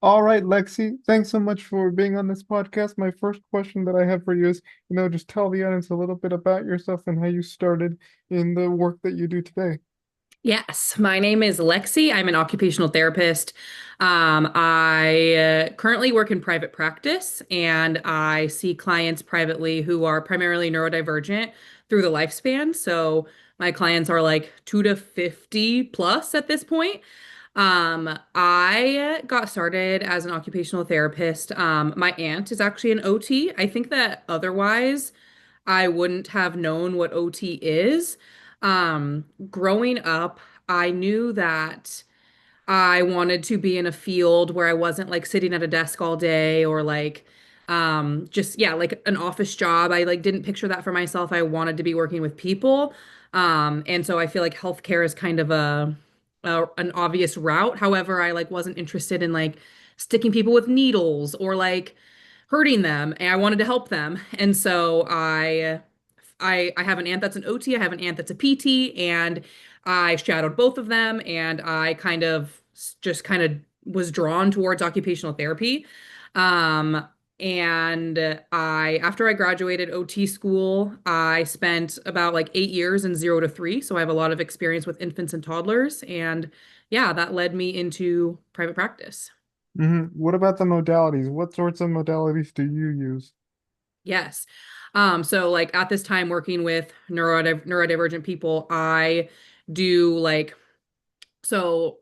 All right, Lexi, thanks so much for being on this podcast. My first question that I have for you is, just tell the audience a little bit about yourself and how you started in the work that you do today. Yes, my name is Lexi. I'm an occupational therapist. I currently work in private practice and I see clients privately who are primarily neurodivergent through the lifespan. So my clients are like 2 to 50 plus at this point. I got started as an occupational therapist. My aunt is actually an OT. I think that otherwise I wouldn't have known what OT is. Growing up, I knew that I wanted to be in a field where I wasn't like sitting at a desk all day or like just yeah, like an office job. I like didn't picture that for myself. I wanted to be working with people. And so I feel like healthcare is kind of an obvious route. However, I like wasn't interested in like sticking people with needles or like hurting them and I wanted to help them. And so I have an aunt that's an OT, I have an aunt that's a PT, and I shadowed both of them and I kind of was drawn towards occupational therapy. Um and I after I graduated OT school, I spent about like 8 years in 0 to 3. So I have a lot of experience with infants and toddlers. And yeah, that led me into private practice. What about the modalities? What sorts of modalities do you use? Yes. So like at this time working with neurodivergent people, do like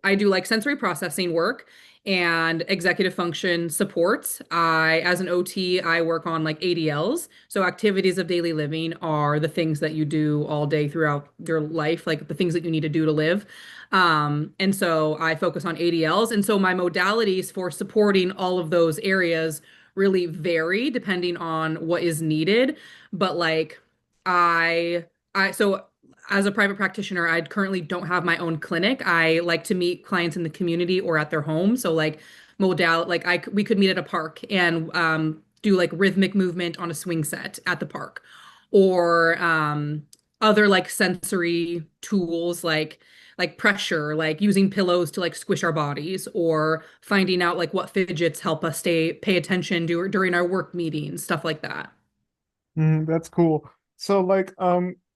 I do like sensory processing work and executive function supports. As an OT, I work on like ADLs. So activities of daily living are the things that you do all day throughout your life, like the things that you need to do to live. And so I focus on ADLs. And so my modalities for supporting all of those areas really vary depending on what is needed. But like I, so as a private practitioner, I currently don't have my own clinic. I like to meet clients in the community or at their home. So like we could meet at a park and do like rhythmic movement on a swing set at the park, or other like sensory tools like pressure, like using pillows to like squish our bodies, or finding out like what fidgets help us pay attention during our work meetings, stuff like that. That's cool. So,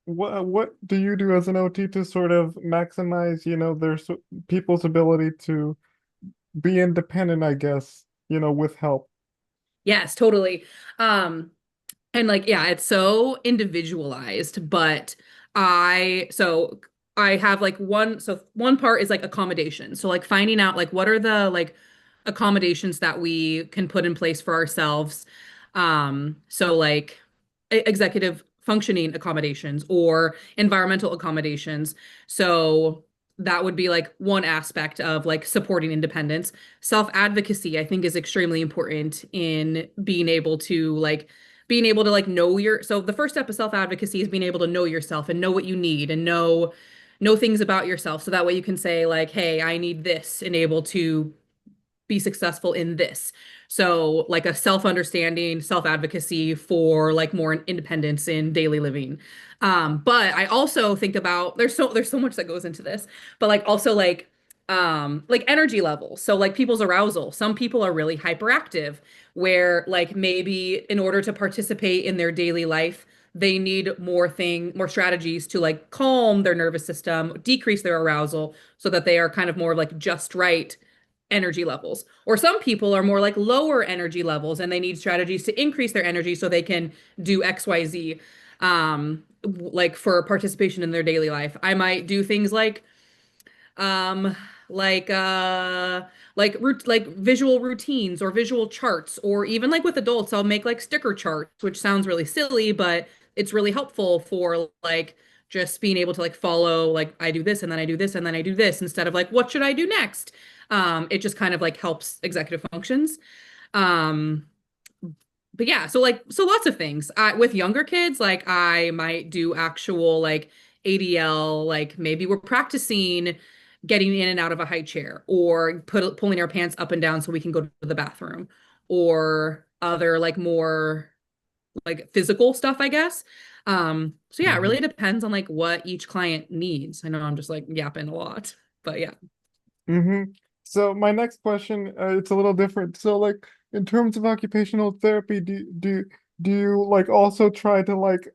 what do you do as an OT to sort of maximize, people's ability to be independent, I guess, with help? Yes, totally. Um, And like, yeah, it's so individualized, but so I have like one part is like accommodation. So like finding out like what are the like accommodations that we can put in place for ourselves. So like executive functioning accommodations or environmental accommodations. So that would be like one aspect of like supporting independence. Self-advocacy, I think, is extremely important in being able to like so the first step of self-advocacy is being able to know yourself and know what you need and know things about yourself so that way you can say like, hey, I need this, and able to be successful in this. So like a self-understanding, self-advocacy for like more independence in daily living. But I also think about there's so much that goes into this, but like energy levels. So like people's arousal. Some people are really hyperactive where like maybe in order to participate in their daily life, they need more strategies to like calm their nervous system, decrease their arousal so that they are kind of more like just right energy levels. Or some people are more like lower energy levels and they need strategies to increase their energy so they can do XYZ, like for participation in their daily life. I might do things um like like visual routines or visual charts, or even like with adults I'll make like sticker charts, which sounds really silly, but it's really helpful for like just being able to like follow like I do this and then I do this and then I do this instead of like what should I do next. It just kind of like helps executive functions. um but yeah, so lots of things. With younger kids, like I might do actual like ADL, like maybe we're practicing getting in and out of a high chair, or pulling our pants up and down so we can go to the bathroom, or other like more like physical stuff, I guess. So yeah, it really depends on like what each client needs. I know I'm just like yapping a lot, but yeah. Mm-hmm. So my next question, it's a little different. So like in terms of occupational therapy, do you like also try to like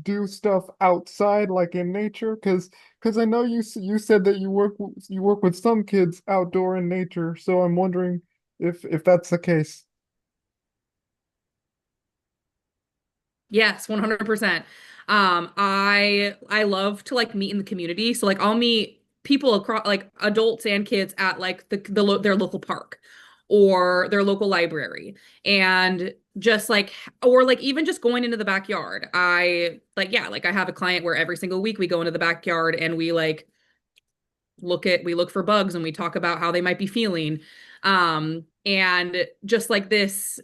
do stuff outside like in nature? Because I know you said that you work with some kids outdoor in nature. So I'm wondering if that's the case. Yes, 100%. I love to like meet in the community. So like I'll meet people across like adults and kids at like their local park or their local library and just like or like even just going into the backyard. I like yeah, like I have a client where every single week we go into the backyard and we like we look for bugs and we talk about how they might be feeling. And just like this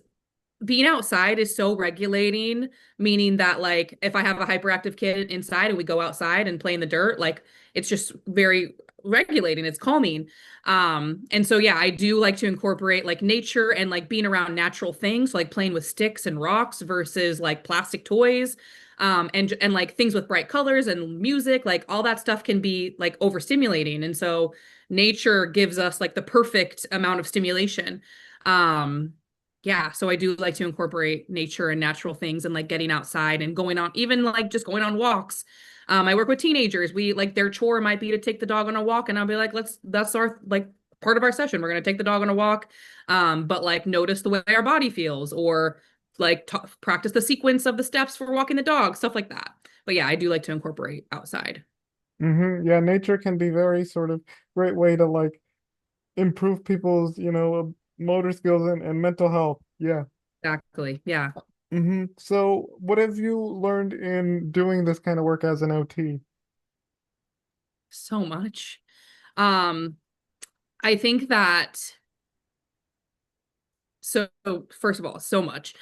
being outside is so regulating, meaning that like if I have a hyperactive kid inside and we go outside and play in the dirt, like it's just very regulating, it's calming. And so yeah, I do like to incorporate like nature and like being around natural things, like playing with sticks and rocks versus like plastic toys. And like things with bright colors and music, like all that stuff can be like overstimulating. And so nature gives us like the perfect amount of stimulation. Um, yeah, so I do like to incorporate nature and natural things and like getting outside and going on, even like just going on walks. I work with teenagers. We like their chore might be to take the dog on a walk, and I'll be like, that's our like part of our session. We're gonna take the dog on a walk, but like notice the way our body feels, or like practice the sequence of the steps for walking the dog, stuff like that. But yeah, I do like to incorporate outside. Yeah, nature can be very sort of great way to like improve people's, motor skills and mental health. Yeah. Exactly. Yeah, So what have you learned in doing this kind of work as an OT? so much. Um, I think that so first of all, so much.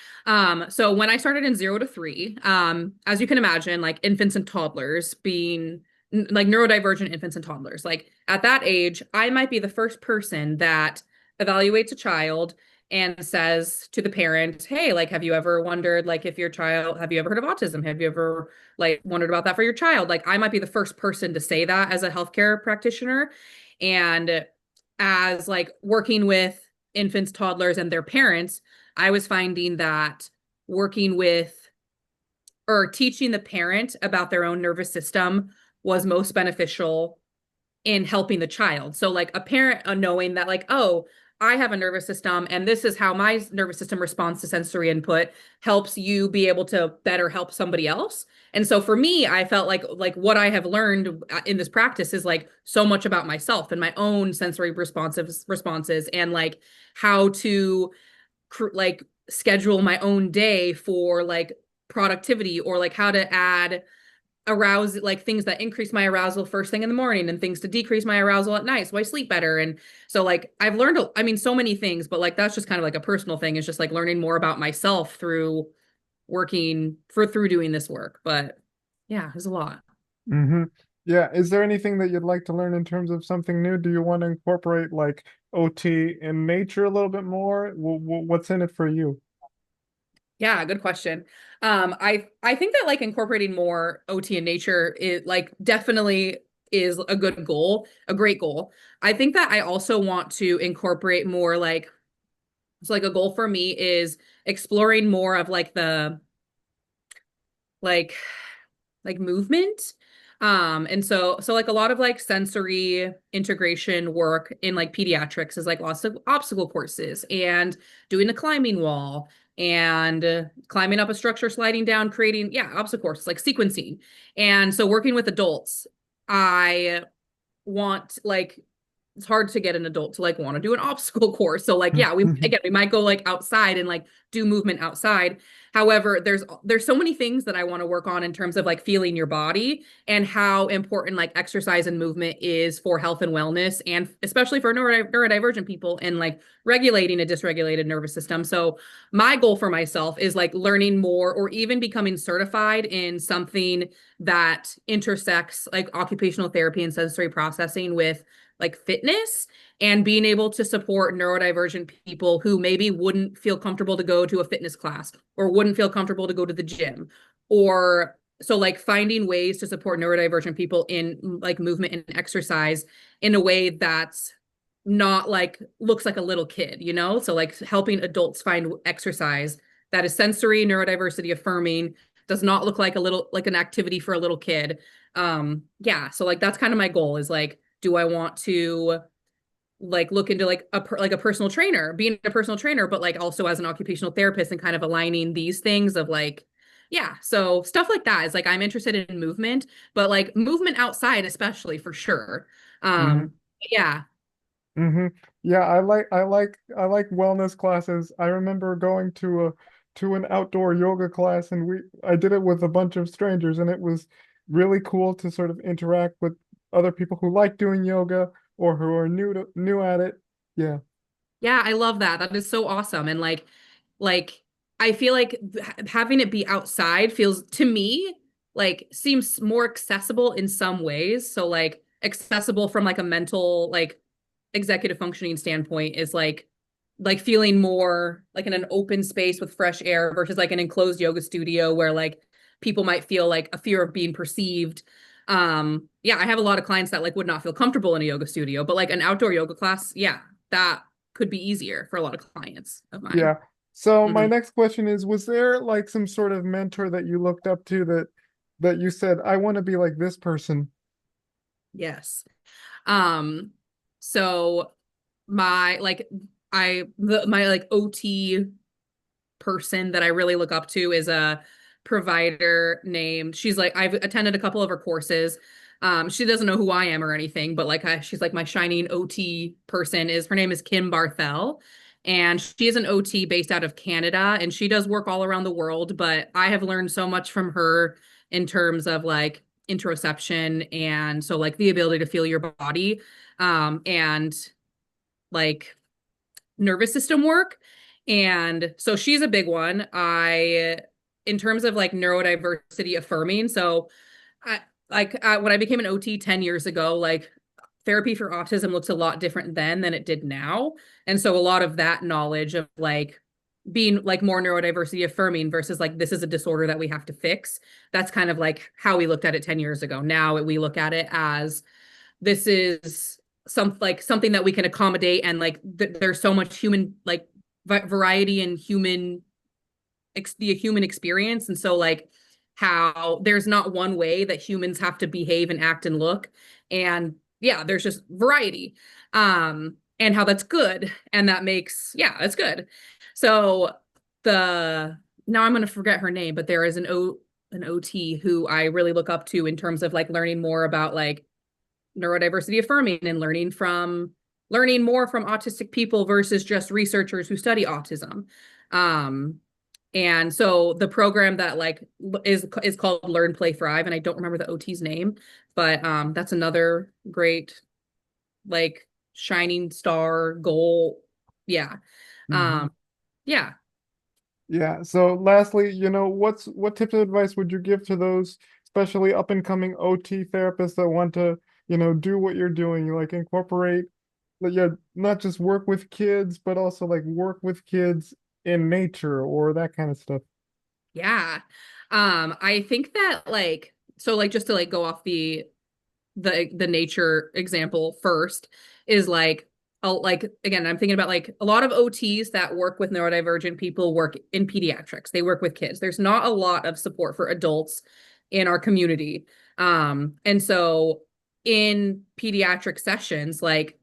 So when I started in 0 to 3, as you can imagine, like infants and toddlers being like neurodivergent infants and toddlers, like at that age, I might be the first person that evaluates a child and says to the parent, hey, like, have you ever wondered, like, if your child, have you ever heard of autism? Have you ever like wondered about that for your child? Like, I might be the first person to say that as a healthcare practitioner. And as like working with infants, toddlers, and their parents, I was finding that working with or teaching the parent about their own nervous system was most beneficial in helping the child. So, like a parent knowing that, like, oh, I have a nervous system, and this is how my nervous system responds to sensory input helps you be able to better help somebody else. And so for me, I felt like what I have learned in this practice is like so much about myself and my own sensory responses and like how to like schedule my own day for like productivity or like how to add arouse like things that increase my arousal first thing in the morning and things to decrease my arousal at night so I sleep better. And so like I've learned I mean so many things, but like that's just kind of like a personal thing. It's just like learning more about myself through working for through doing this work. But yeah, there's a lot. hmm Yeah, is there anything that you'd like to learn in terms of something new? Do you want to incorporate like OT in nature a little bit more? What's in it for you? Yeah, good question. I think that like incorporating more OT in nature is like definitely is a good goal, a great goal. I think that I also want to incorporate more like so like a goal for me is exploring more of like like movement. And so like a lot of like sensory integration work in like pediatrics is like lots of obstacle courses and doing the climbing wall and climbing up a structure, sliding down, creating, yeah, obstacle courses, like sequencing. And so working with adults, I want like it's hard to get an adult to like want to do an obstacle course. So like, yeah, we might go like outside and like do movement outside. However, there's so many things that I want to work on in terms of like feeling your body and how important like exercise and movement is for health and wellness, and especially for neurodivergent people and like regulating a dysregulated nervous system. So my goal for myself is like learning more or even becoming certified in something that intersects like occupational therapy and sensory processing with like fitness and being able to support neurodivergent people who maybe wouldn't feel comfortable to go to a fitness class or wouldn't feel comfortable to go to the gym or so like finding ways to support neurodivergent people in like movement and exercise in a way that's not like looks like a little kid, you know? So like helping adults find exercise that is sensory, neurodiversity affirming, does not look like a little like an activity for a little kid. Yeah, so like that's kind of my goal is like, do I want to like look into like like a personal trainer, being a personal trainer, but like also as an occupational therapist and kind of aligning these things of like, yeah, so stuff like that is like I'm interested in movement, but like movement outside especially for sure. Hmm. Yeah. Hmm. Yeah, I like wellness classes. I remember going to an outdoor yoga class, and we I did it with a bunch of strangers, and it was really cool to sort of interact with other people who like doing yoga or who are new at it. Yeah. Yeah, I love that. That is so awesome. And like I feel like having it be outside feels to me like seems more accessible in some ways. So like accessible from like a mental like executive functioning standpoint is like feeling more like in an open space with fresh air versus like an enclosed yoga studio where like people might feel like a fear of being perceived. Yeah, I have a lot of clients that like would not feel comfortable in a yoga studio, but like an outdoor yoga class, yeah, that could be easier for a lot of clients of mine. Yeah. So my Mhm. next question is, was there like some sort of mentor that you looked up to that you said, I want to be like this person? Yes. Um, so my like my like OT person that I really look up to is a provider named, she's like, I've attended a couple of her courses. She doesn't know who I am or anything, but like she's like my shining OT person is her name is Kim Barthel. And she is an OT based out of Canada and she does work all around the world. But I have learned so much from her in terms of like interoception and so like the ability to feel your body and like nervous system work. And so she's a big one. In terms of like neurodiversity affirming, so I when I became an OT 10 years ago, like therapy for autism looks a lot different then than it did now. And so a lot of that knowledge of like being like more neurodiversity affirming versus like this is a disorder that we have to fix. That's kind of like how we looked at it 10 years ago. Now we look at it as this is something that we can accommodate and like there's so much human like variety in the human experience and so like how there's not one way that humans have to behave and act and look and yeah there's just variety and how that's good and that makes yeah it's good so the now I'm going to forget her name but there is an OT who I really look up to in terms of like learning more about like neurodiversity affirming and learning more from autistic people versus just researchers who study autism. Um, and so the program that like is called Learn, Play, Thrive, and I don't remember the OT's name, but that's another great like shining star goal. Yeah. Hmm. Um, yeah. Yeah. So lastly, what tips of advice would you give to those, especially up and coming OT therapists that want to, do what you're doing, like incorporate, like, yeah, not just work with kids, but also like work with kids in nature or that kind of stuff. Yeah. I think that like so like just to like go off the nature example first is like again I'm thinking about like a lot of OTs that work with neurodivergent people work in pediatrics. They work with kids. There's not a lot of support for adults in our community. And so in pediatric sessions like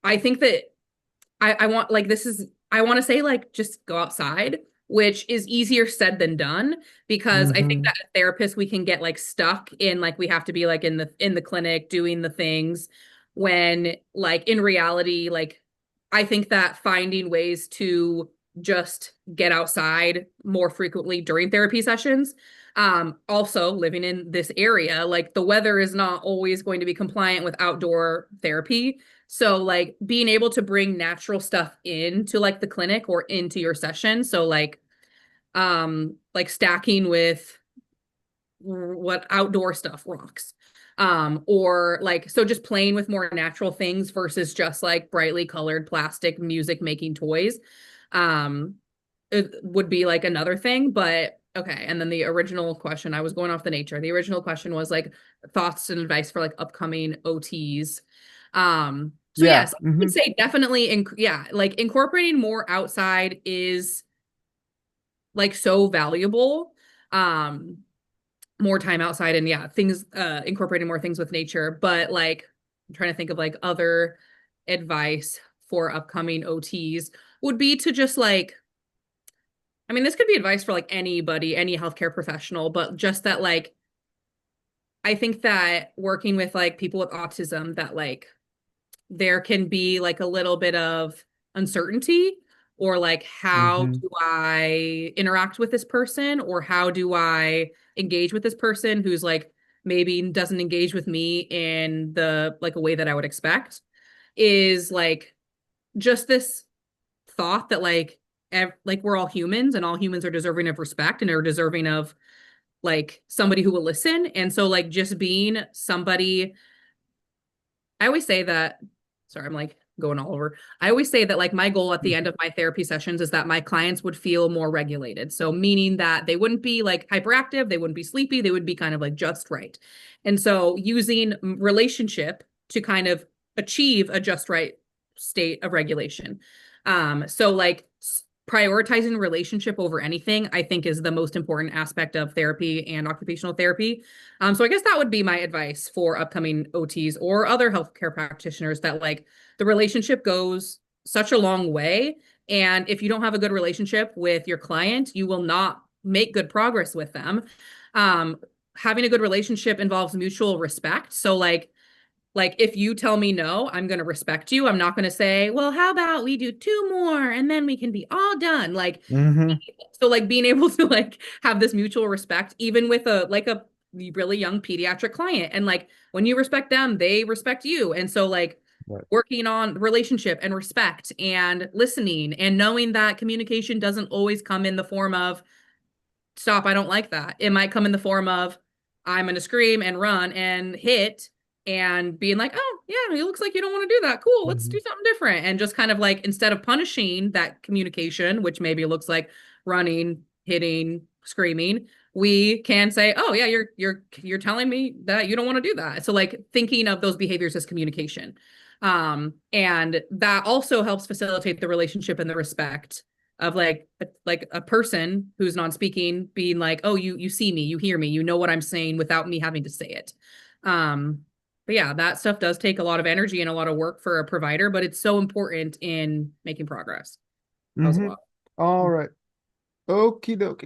I think that I want like this is I want to say like just go outside, which is easier said than done because I think Hmm. that as therapists we can get like stuck in like we have to be like in the clinic doing the things when like in reality like I think that finding ways to just get outside more frequently during therapy sessions also living in this area like the weather is not always going to be compliant with outdoor therapy so like being able to bring natural stuff into like the clinic or into your session. So like stacking with what outdoor stuff rocks. Or like so just playing with more natural things versus just like brightly colored plastic music making toys. Um it would be like another thing, but okay. And then the original question, I was going off the nature. The original question was like thoughts and advice for like upcoming OTs. So Yeah. yes, I would say definitely, yeah, like incorporating more outside is like so valuable. Um, More time outside and yeah, things incorporating more things with nature. But like I'm trying to think of like other advice for upcoming OTs would be to just like I mean, this could be advice for like anybody, any healthcare professional, but just that like I think that working with like people with autism that like there can be like a little bit of uncertainty or like how Mm-hmm. do I interact with this person or how do I engage with this person who's like maybe doesn't engage with me in the like a way that I would expect is like just this thought that like we're all humans and all humans are deserving of respect and are deserving of like somebody who will listen and so like just being somebody I always say that, sorry, I'm like going all over. I always say that like my goal at the end of my therapy sessions is that my clients would feel more regulated. So meaning that they wouldn't be like hyperactive, they wouldn't be sleepy, they would be kind of like just right. And so using relationship to kind of achieve a just right state of regulation. So like prioritizing relationship over anything, I think is the most important aspect of therapy and occupational therapy. So I guess that would be my advice for upcoming OTs or other healthcare practitioners that like the relationship goes such a long way. And if you don't have a good relationship with your client, you will not make good progress with them. Um, Having a good relationship involves mutual respect. So like if you tell me no, I'm going to respect you. I'm not going to say, well, how about we do two more and then we can be all done. Like Mm-hmm. so like being able to like have this mutual respect even with a like a really young pediatric client and like when you respect them they respect you and so like Right. working on relationship and respect and listening and knowing that communication doesn't always come in the form of stop, I don't like that. It might come in the form of I'm going to scream and run and hit and being like, oh, yeah, it looks like you don't want to do that. Cool, let's Mm-hmm. do something different. And just kind of like instead of punishing that communication, which maybe looks like running, hitting, screaming, we can say, oh yeah, you're telling me that you don't want to do that. So like thinking of those behaviors as communication. And that also helps facilitate the relationship and the respect of like a person who's non-speaking being like, oh, you see me, you hear me, you know what I'm saying without me having to say it. But yeah, that stuff does take a lot of energy and a lot of work for a provider, but it's so important in making progress. That was a Mm-hmm. lot. All right. Okie dokie.